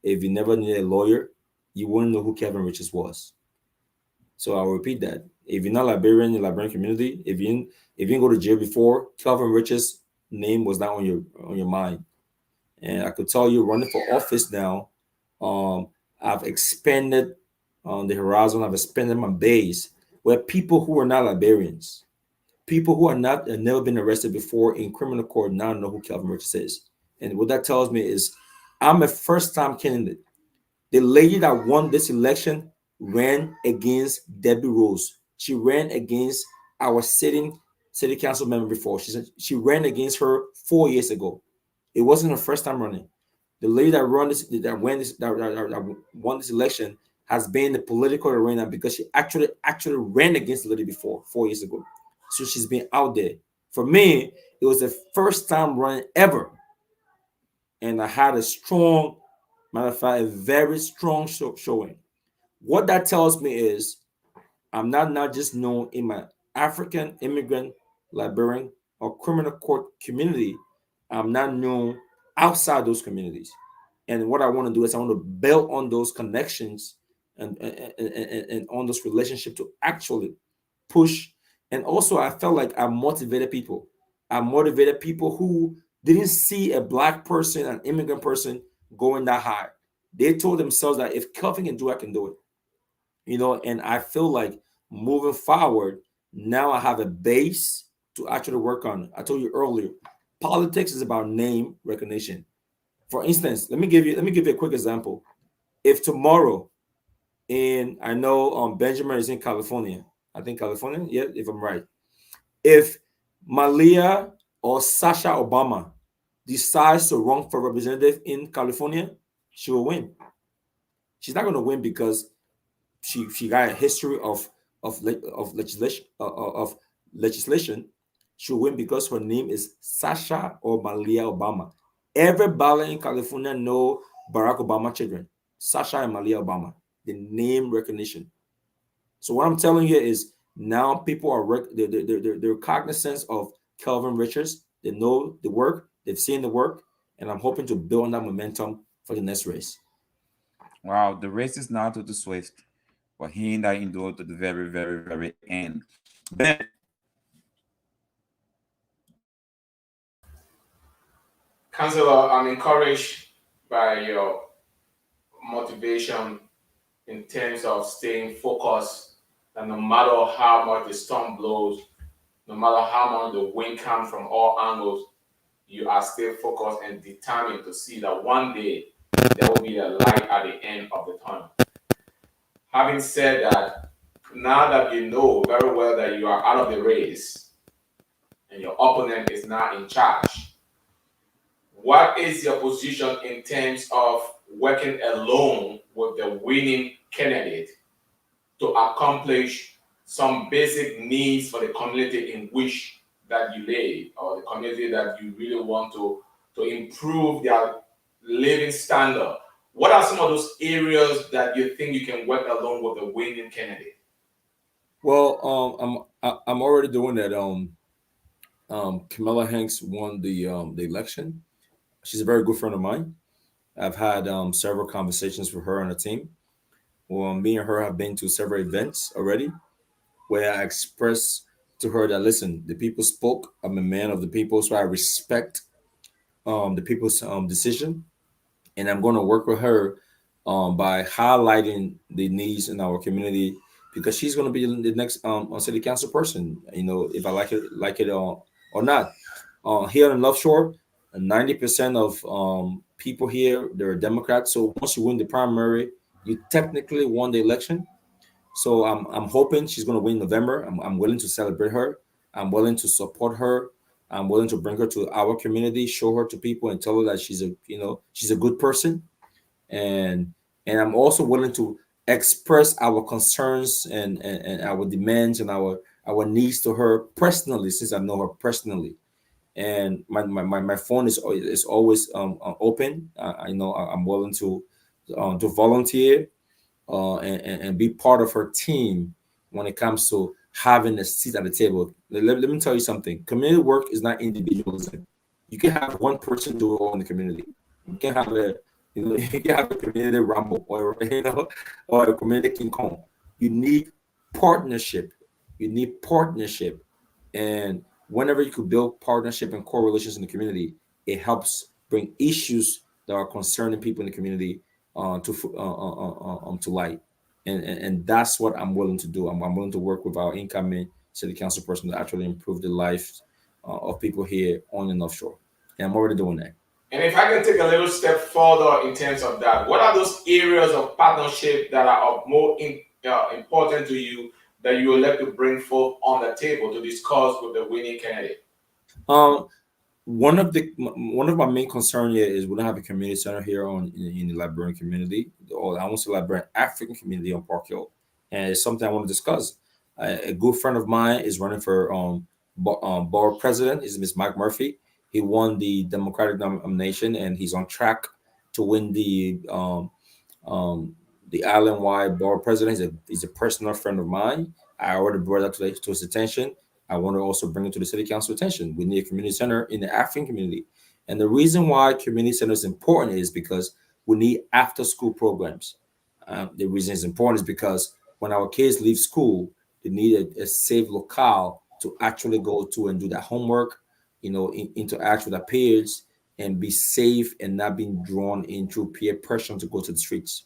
if you never needed a lawyer, you wouldn't know who Kevin Riches was. So I'll repeat that. If you're not Liberian in the Liberian community, if you didn't go to jail before, Kelvin Rich's name was not on your mind. And I could tell you, running for office now, um, I've expanded on the horizon. I've expanded my base where people who are not Liberians, people who are not never been arrested before in criminal court now know who Kelvin Richards is. And what that tells me is I'm a first time candidate. The lady that won this election ran against Debbie Rose. She ran against our sitting city council member before. She ran against her 4 years ago. It wasn't her first time running. The lady that won this election has been in the political arena because she actually ran against the lady before 4 years ago. So she's been out there. For me, it was the first time running ever, and I had a strong, matter of fact, a very strong showing. What that tells me is I'm not just known in my African immigrant, Liberian, or criminal court community. I'm not known outside those communities. And what I want to do is I want to build on those connections and on those relationships to actually push. And also, I felt like I motivated people. I motivated people who didn't see a black person, an immigrant person, going that high. They told themselves that if Kelvin can do it, I can do it. And I feel like moving forward, now I have a base to actually work on. I told you earlier, politics is about name recognition. For instance, let me give you a quick example. If tomorrow, and I know Benjamin is in California, I think California, yeah, if I'm right. If Malia or Sasha Obama decides to run for representative in California, she will win. She's not going to win because she got a history of legislation. She'll win because her name is Sasha or Malia Obama. Everybody in California know Barack Obama children, Sasha and Malia Obama. The name recognition. So what I'm telling you is now people are they're cognizant of Kelvin Richards. They know the work, they've seen the work, and I'm hoping to build on that momentum for the next race. Wow, the race is not to the swift, but he that endure to the very, very, very end. Ben, Counselor, I'm encouraged by your motivation in terms of staying focused, that no matter how much the storm blows, no matter how much the wind comes from all angles, you are still focused and determined to see that one day there will be a light at the end of the tunnel. Having said that, now that you know very well that you are out of the race and your opponent is now in charge, what is your position in terms of working alone with the winning candidate to accomplish some basic needs for the community in which that you live, or the community that you really want to improve their living standard? What are some of those areas that you think you can work along with the winning candidate? Well, I'm already doing that. Camilla Hanks won the election. She's a very good friend of mine. I've had several conversations with her and the team. Well, me and her have been to several events already where I expressed to her that listen, the people spoke. I'm a man of the people, so I respect the people's decision, and I'm going to work with her by highlighting the needs in our community because she's going to be the next city council person. If I like it or not. Here in Love Shore, 90% of people here they're Democrats. So once you win the primary, you technically won the election. So I'm hoping she's going to win in November. I'm willing to celebrate her. I'm willing to support her. I'm willing to bring her to our community, show her to people, and tell her that she's a good person. And I'm also willing to express our concerns and our demands and our needs to her personally, since I know her personally. And my phone is always open. I'm willing to volunteer and be part of her team when it comes to having a seat at the table. Let me tell you something. Community work is not individualism. You can have one person do it all in the community. You can have you can have a community rumble or or a community King Kong. You need partnership. You need partnership. And whenever you could build partnership and correlations in the community, it helps bring issues that are concerning people in the community to light. And that's what I'm willing to do. I'm willing to work with our incoming city council person to actually improve the lives of people here on and offshore. And I'm already doing that. And if I can take a little step further in terms of that, what are those areas of partnership that are of important to you that you would like to bring forth on the table to discuss with the winning candidate? Um, one of my main concern here is we don't have a community center here in the Liberian community, or I want to say Liberian African community on Park Hill, and it's something I want to discuss. A good friend of mine is running for board president. His name is Mike Murphy. He won the Democratic nomination, and he's on track to win um, the island-wide board president. He's a personal friend of mine. I already brought that to his attention. I want to also bring it to the city council attention. We need a community center in the African community. And the reason why community center is important is because we need after school programs. The reason it's important is because when our kids leave school, they need a safe locale to actually go to and do their homework, interact with their peers and be safe and not being drawn into peer pressure to go to the streets.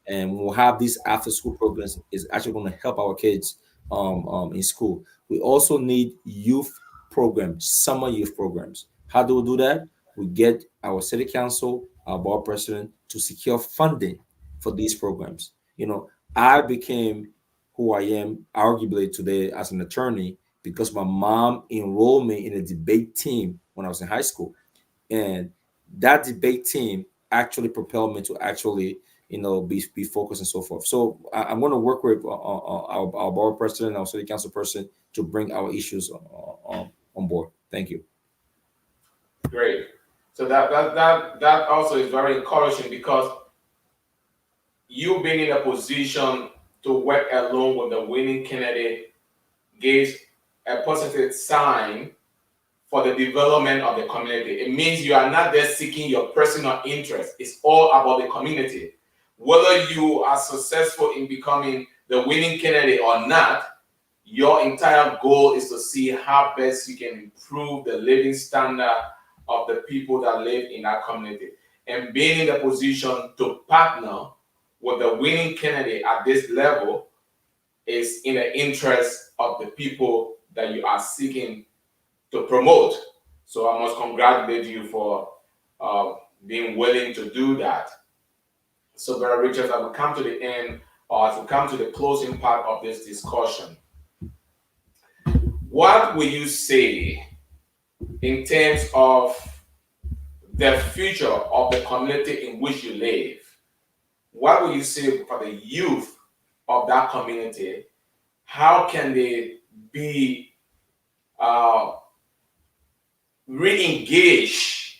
And we'll have these after school programs is actually going to help our kids in school. We also need youth programs, summer youth programs. How do we do that? We get our city council, our board president to secure funding for these programs. I became who I am arguably today as an attorney because my mom enrolled me in a debate team when I was in high school. And that debate team actually propelled me to actually be focused and so forth. So I'm going to work with our board president, our city council person to bring our issues on board. Thank you. Great. So that also is very encouraging because you being in a position to work along with the winning candidate gives a positive sign for the development of the community. It means you are not there seeking your personal interest. It's all about the community. Whether you are successful in becoming the winning candidate or not, your entire goal is to see how best you can improve the living standard of the people that live in that community. And being in the position to partner with the winning candidate at this level is in the interest of the people that you are seeking to promote. So I must congratulate you for being willing to do that. So, Brother Richards, I will come to the end, or as we come to the closing part of this discussion, what will you say in terms of the future of the community in which you live? What will you say for the youth of that community? How can they be uh, re-engaged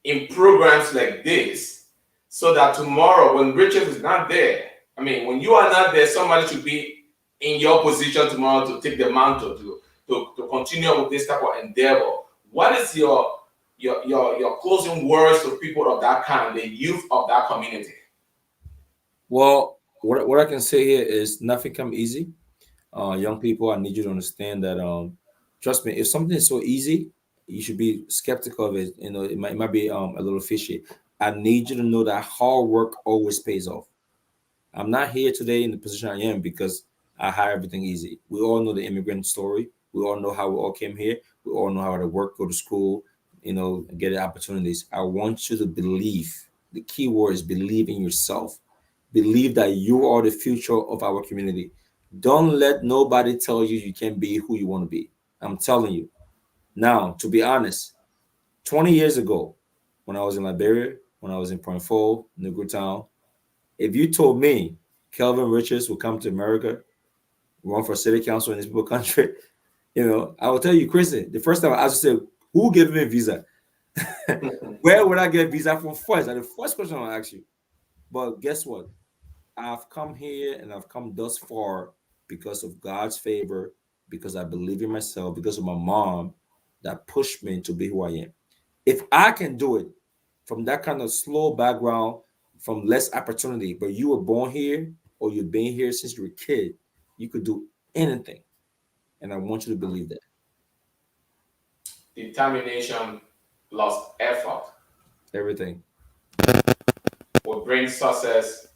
in programs like this so that tomorrow when Richard is not there, I mean, when you are not there, somebody should be in your position tomorrow to take the mantle to continue with this type of endeavor. What is your closing words to people of that kind, the youth of that community? Well, what I can say here is nothing come easy. Young people, I need you to understand that trust me, if something is so easy, you should be skeptical of it. It might be a little fishy. I need you to know that hard work always pays off. I'm not here today in the position I am because I had everything easy. We all know the immigrant story. We all know how we all came here. We all know how to work, go to school, get the opportunities. I want you to believe. The key word is believe in yourself. Believe that you are the future of our community. Don't let nobody tell you you can't be who you want to be. I'm telling you. Now, to be honest, 20 years ago, when I was in Liberia, when I was in Point Four, Negro Town, if you told me Kelvin Richards would come to America, run for city council in this people country, I will tell you, Chris, the first time I asked you, say, who gave me a visa? Where would I get a visa from first? That's the first question I'll ask you. But guess what? I've come here and I've come thus far because of God's favor, because I believe in myself, because of my mom that pushed me to be who I am. If I can do it from that kind of slow background, from less opportunity, but you were born here or you've been here since you were a kid, you could do anything. and I want you to believe that. Determination plus effort Everything. will bring success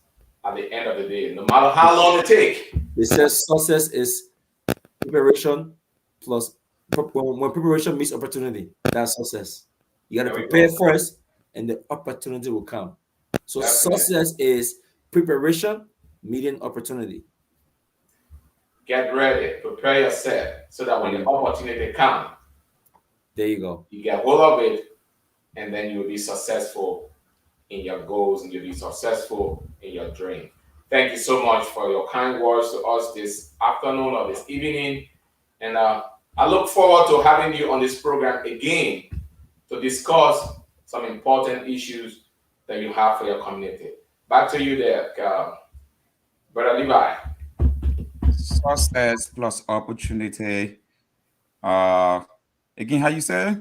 at the end of the day, no matter how long it takes. It says success is preparation plus when preparation meets opportunity. That's success. You got to There we prepare go. first, and the opportunity will come. So Definitely. success is preparation meeting opportunity. Get ready, prepare yourself so that when the opportunity comes, There you go. you get hold of it and then you'll be successful in your goals and you'll be successful in your dream. Thank you so much for your kind words to us this afternoon or this evening. And I look forward to having you on this program again to discuss some important issues that you have for your community. Back to you there, Brother Levi. Success plus opportunity. Uh, Again, how you say it?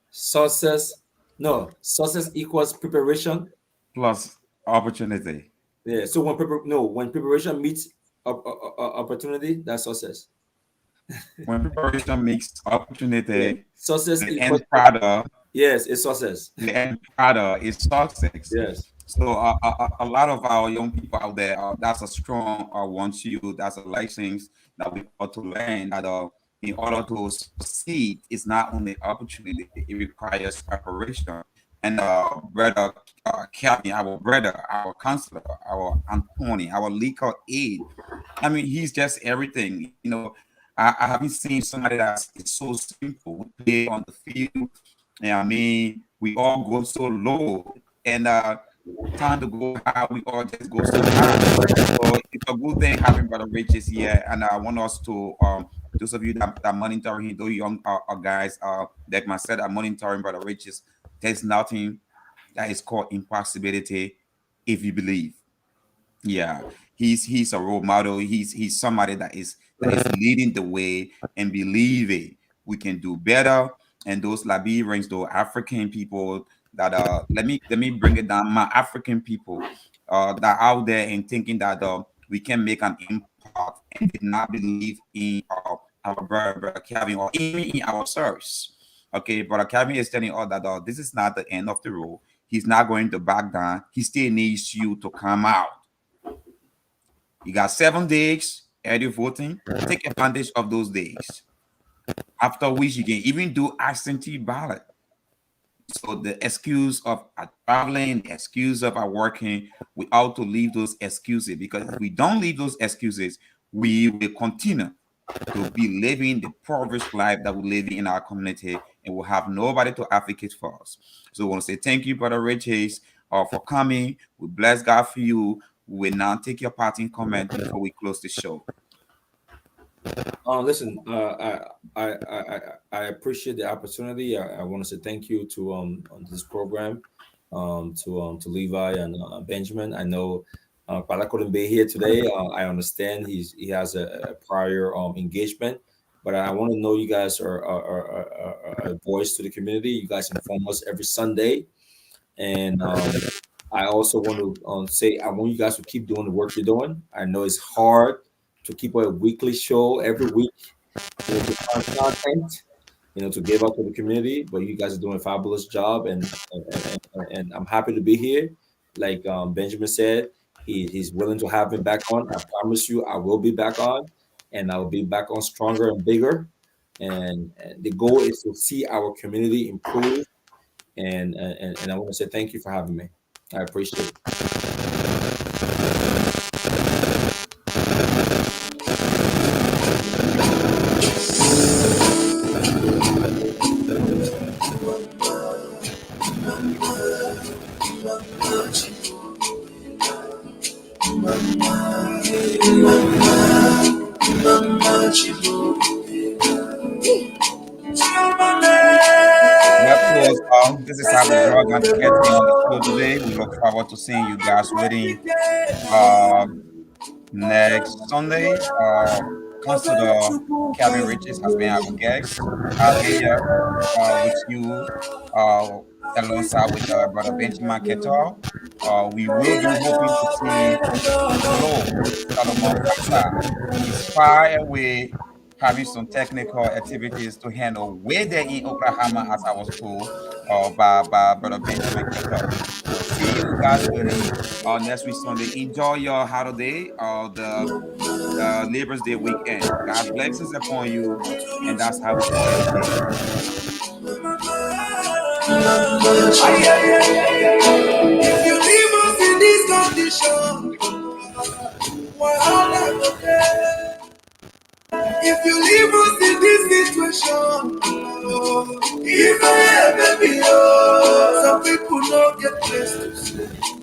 Success, no, success equals preparation. Plus opportunity. Yeah. So when preparation meets opportunity, that's success. When preparation makes Yeah. opportunity, Success the equals end product, yes, it's success. the end product is success. Yes. So a lot of our young people out there, that's a strong want you. That's a license that we ought to learn. That in order to succeed, it's not only opportunity; it requires preparation. And brother Kelvin, our brother, our counselor, our Anthony, our legal aid. I mean, he's just everything. You know, I haven't seen somebody that's it's so simple. We play on the field. And I mean, we all go so low, and time to go high, we all just go so high. So it's a good thing having Brother Rich is here, and I want us to those of you that monitoring those young guys like myself are monitoring Brother Rich's. There's nothing that is called impossibility if you believe. Yeah, he's a role model. He's somebody that is leading the way and believing we can do better. And those Liberians, those African people that let me bring it down. My African people that are out there and thinking that we can make an impact and did not believe in our brother Calvin or even in ourselves. Okay, brother Calvin is telling us that this is not the end of the road. He's not going to back down. He still needs you to come out. You got 7 days early voting. Take advantage of those days. After which you can even do absentee ballot. So the excuse of traveling, the excuse of working, we ought to leave those excuses because if we don't leave those excuses, we will continue to be living the impoverished life that we live in our community and we'll have nobody to advocate for us. So I want to say thank you, Brother Riches, for coming. We bless God for you. We will now take your parting comment before we close the show. Listen, I appreciate the opportunity. I want to say thank you to on this program, to Levi and Benjamin. I know Pala couldn't be here today. I understand he has a prior engagement, but I want to know you guys are a voice to the community. You guys inform us every Sunday, and I also want to say I want you guys to keep doing the work you're doing. I know it's hard to keep a weekly show every week, to find content, to give out to the community. But you guys are doing a fabulous job, and I'm happy to be here. Like Benjamin said, he's willing to have me back on. I promise you, I will be back on, and I'll be back on stronger and bigger. And the goal is to see our community improve. And I want to say thank you for having me. I appreciate it. Well, close. This is how we draw down the curtain on the show today. We look forward to seeing you guys waiting next Sunday. Consider Kevin Riches has been our guest. I'll be here with you alongside with Brother Benjamin Ketor. We will be hoping to see Flo Solomon Kappa. He's far away having some technical activities to handle way there in Oklahoma, as I was told, by Brother Benjamin Keto. See you guys really next week Sunday. Enjoy your holiday, the Labor's Day weekend. God blesses upon you, and that's how we call it a day. If you leave us in this condition, wahala go dey. If you leave us in this situation, if I ever be some people don't get place to stay.